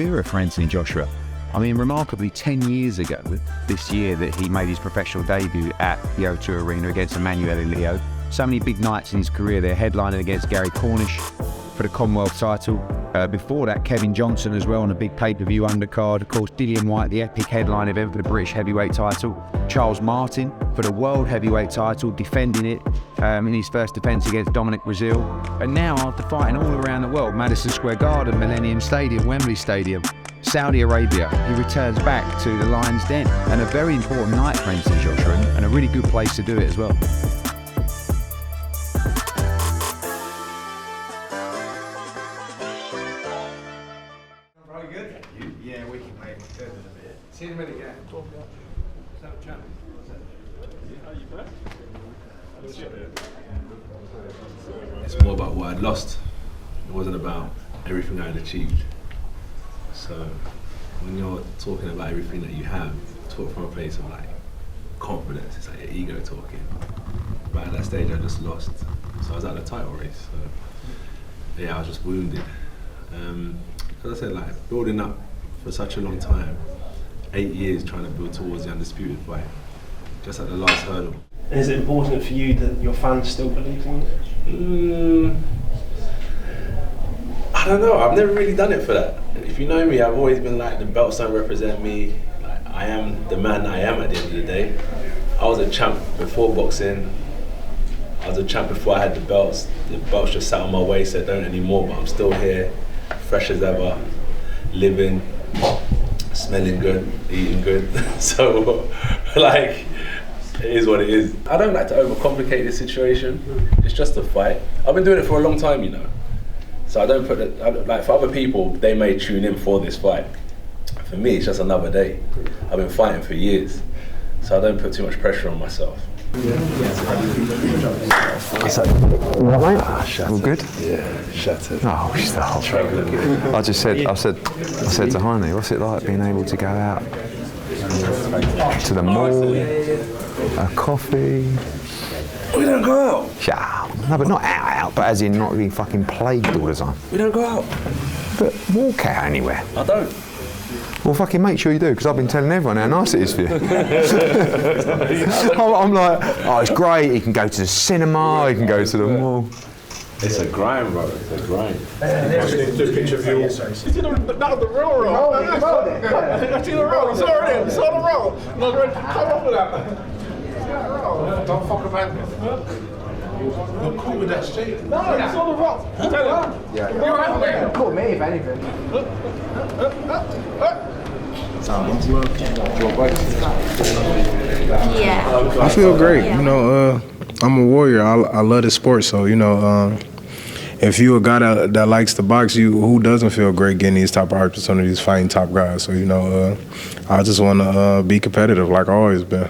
era for Anthony Joshua. I mean, remarkably 10 years ago, this year that he made his professional debut at the O2 Arena against Emanuele Leo. So many big nights in his career there, headlining against Gary Cornish for the Commonwealth title. Before that, Kevin Johnson as well on a big pay-per-view undercard. Of course, Dillian White, the epic headline event for the British heavyweight title. Charles Martin for the world heavyweight title, defending it in his first defence against Dominic Brazil. And now, after fighting all around the world, Madison Square Garden, Millennium Stadium, Wembley Stadium, Saudi Arabia, he returns back to the Lion's Den. And a very important night for Anthony Joshua, and a really good place to do it as well. See you in a minute, yeah. It's more about what I'd lost. It wasn't about everything I'd achieved. So when you're talking about everything that you have, talk from a place of like confidence. It's like your ego talking. But at that stage, I just lost. So I was at the title race. So yeah, I was just wounded. As I said, like building up for such a long time. 8 years trying to build towards the undisputed fight, just at the last hurdle. Is it important for you that your fans still believe in you? I don't know, I've never really done it for that. If you know me, I've always been like, the belts don't represent me. Like, I am the man I am at the end of the day. I was a champ before boxing. I was a champ before I had the belts. The belts just sat on my waist, they don't anymore, but I'm still here, fresh as ever, living, smelling good, eating good. So, like, it is what it is. I don't like to overcomplicate this situation. It's just a fight. I've been doing it for a long time, you know. So I don't put it, like for other people, they may tune in for this fight. For me, it's just another day. I've been fighting for years. So I don't put too much pressure on myself. All good? Yeah, shattered. Oh, stop. I said to Hearn, what's it like being able to go out to the mall, a coffee? We don't go out. Yeah, no, but not out, but as in not being fucking plagued all the time. We don't go out. But walk out anywhere. I don't. Well, fucking make sure you do, because I've been telling everyone how nice it is for you. I'm like, oh, it's great. You can go to the cinema, you can go to the mall. It's a grind, bro. It's a grind. Do a picture of you. You see the real roll? I see the roll. You saw it. You saw the roll. No, ready to come off with that. Don't fuck about it. You're cool with that shit. No, you saw the rock. Yeah. You're right there. Cool me, if anything. Yeah. I feel great. You know, I'm a warrior. I love this sport. So, you know, if you a guy that likes to box, who doesn't feel great getting these type of opportunities, fighting top guys? So, you know, I just want to be competitive like I always been.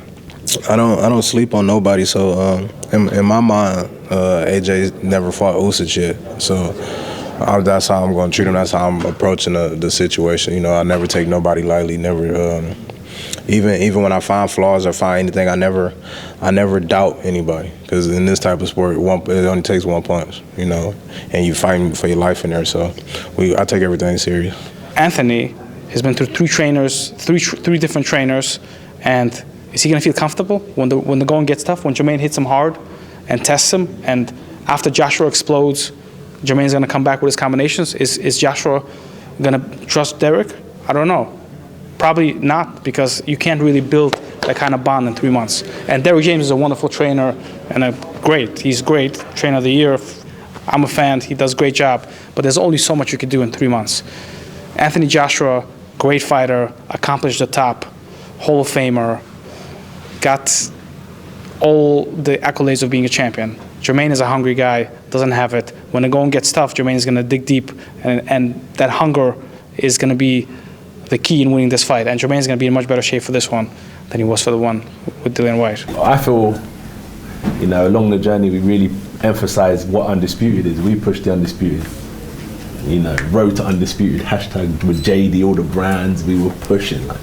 I don't sleep on nobody. So, in my mind, AJ never fought Usyk yet. So. That's how I'm going to treat him. That's how I'm approaching the situation. You know, I never take nobody lightly. Never, even when I find flaws or find anything, I never doubt anybody. Because in this type of sport, it only takes one punch. You know, and you fight for your life in there. So, I take everything serious. Anthony has been through three different trainers, and is he going to feel comfortable when the going gets tough? When Jermaine hits him hard and tests him, and after Joshua explodes, Jermaine's going to come back with his combinations. Is Joshua going to trust Derek? I don't know. Probably not, because you can't really build that kind of bond in 3 months. And Derek James is a wonderful trainer and he's great, trainer of the year. I'm a fan, he does a great job, but there's only so much you can do in 3 months. Anthony Joshua, great fighter, accomplished the top, Hall of Famer, got all the accolades of being a champion. Jermaine is a hungry guy, doesn't have it. When the going gets tough, Jermaine is going to dig deep, and that hunger is going to be the key in winning this fight. And Jermaine is going to be in much better shape for this one than he was for the one with Dillian White. I feel, you know, along the journey we really emphasise what undisputed is. We push the undisputed. You know, road to undisputed, hashtag with JD, all the brands, we were pushing, like,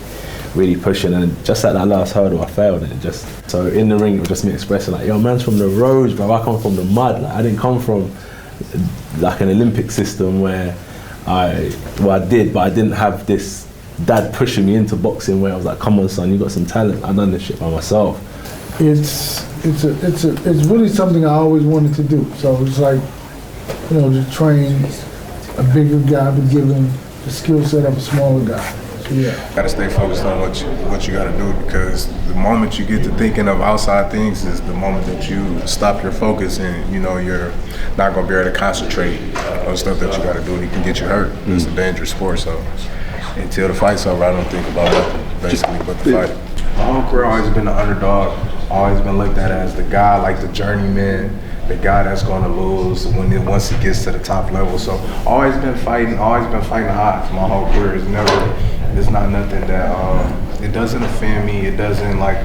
really pushing, and just at that last hurdle I failed, and so in the ring it was just me expressing like, yo, man's from the roads, bro, I come from the mud. Like, I didn't come from like an Olympic system where I did, but I didn't have this dad pushing me into boxing where I was like, come on son, you got some talent. I done this shit by myself. It's really something I always wanted to do. So it's like, you know, to train a bigger guy but give him the skill set of a smaller guy. So, yeah. Gotta stay focused on what you gotta do, because the moment you get to thinking of outside things is the moment that you stop your focus, and you know you're not gonna be able to concentrate on stuff that you gotta do. It can get you hurt. It's a dangerous sport, so until the fight's over, I don't think about nothing basically but the fight. My whole career I've always been the underdog, always been looked at as the guy, like the journeyman, the guy that's gonna lose once he gets to the top level. So always been fighting odds my whole career. It's not nothing that it doesn't offend me. It doesn't like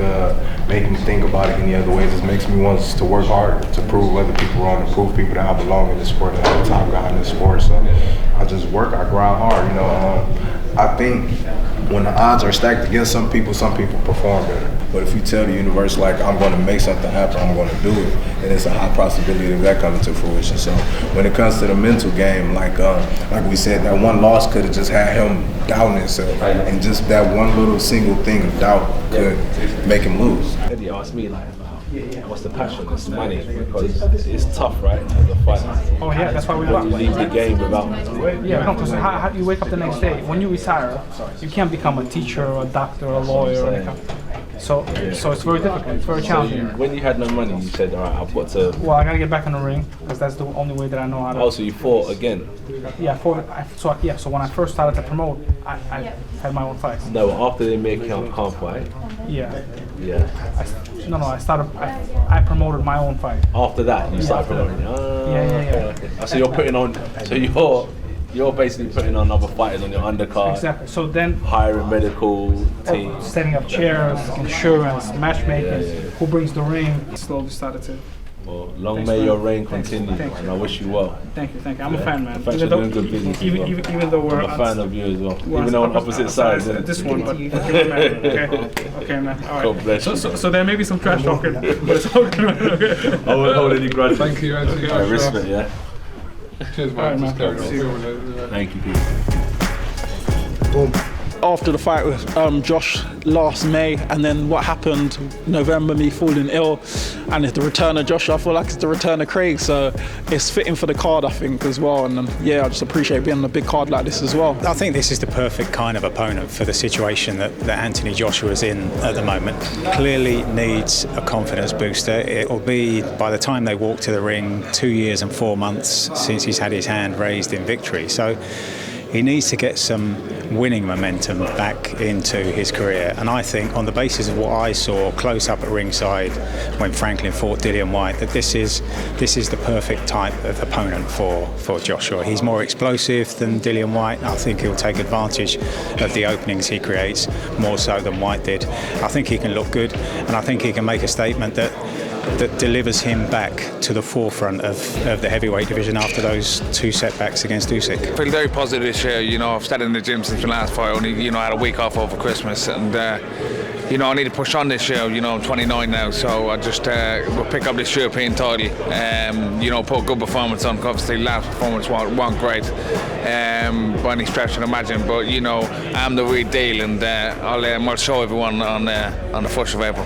make me think about it any other way. It just makes me want to work harder, to prove other people wrong, to prove people that I belong in this sport, that I'm the top guy in this sport. So I just work, I grind hard. You know, I think when the odds are stacked against some people perform better. But if you tell the universe, like, I'm going to make something happen, I'm going to do it, then it's a high possibility of that coming to fruition. So when it comes to the mental game, like we said, that one loss could have just had him doubting himself. And just that one little single thing of doubt could make him lose. Eddie asked me, like, what's the passion? It's money, because it's tough, right? As a fighter. Oh yeah, that's why we How do you leave the game without? Yeah, no, because how do you wake up the next day? When you retire, you can't become a teacher or a doctor or a lawyer or anything. So it's very difficult. It's very challenging. When you had no money, you said, all right, I've got to. Well, I gotta get back in the ring because that's the only way that I know how to. Oh, so you fought again? Yeah, so when I first started to promote, I had my own fights. No, after they made Can't fight. Yeah. Yeah. I promoted my own fight. After that, you started promoting. Yeah. Okay. So you're putting on. So you're basically putting on other fighters on your undercard. Exactly. So then hiring medical team, setting up chairs, insurance, matchmaking, who brings the ring. Slowly started to. Well, long may your reign continue, and I wish you well. Thank you. I'm a fan, man. Thanks for doing good business. Even though we're I'm a fan of you as well. Even though on opposite sides. This one, but okay, man. All right. God bless you. So there may be some trash talking, but it's all good, man. Okay. I won't hold any grudges. Thank you, Anthony. I respect, yeah. Cheers, man. Thank you, Pete. Boom. After the fight with Josh last May, and then what happened November, me falling ill, and it's the return of Josh. I feel like it's the return of Craig, so it's fitting for the card, I think, as well. And I just appreciate being on a big card like this as well. I think this is the perfect kind of opponent for the situation that Anthony Joshua is in at the moment. Clearly needs a confidence booster. It will be, by the time they walk to the ring, 2 years and 4 months since he's had his hand raised in victory. So he needs to get some winning momentum back into his career. And I think, on the basis of what I saw close up at ringside when Franklin fought Dillian Whyte, that this is the perfect type of opponent for Joshua. He's more explosive than Dillian Whyte. I think he'll take advantage of the openings he creates more so than Whyte did. I think he can look good, and I think he can make a statement that delivers him back to the forefront of the heavyweight division after those 2 setbacks against Usyk. I feel very positive this year. You know, I've started in the gym since my last fight. Only, you know, I had a week off over Christmas, and you know, I need to push on this year. You know, I'm 29 now, so I just will pick up this European title. You know, put a good performance on. Obviously, last performance wasn't great by any stretch of the imagination, but you know, I'm the real deal, and I'll show everyone on the 1st of April.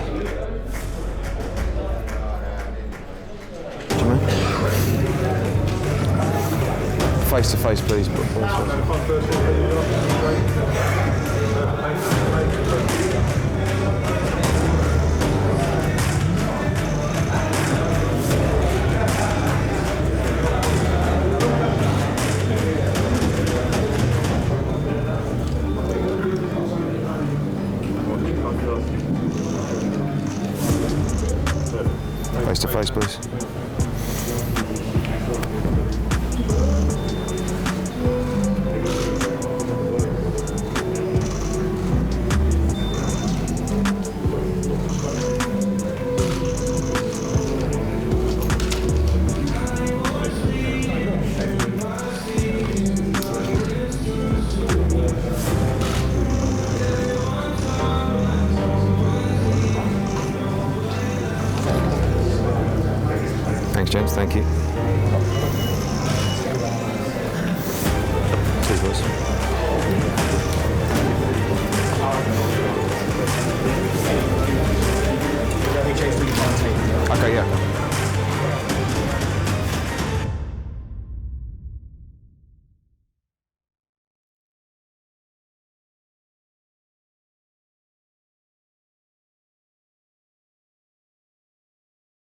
Face to face, please. Face to face, please. Thanks, James. Thank you.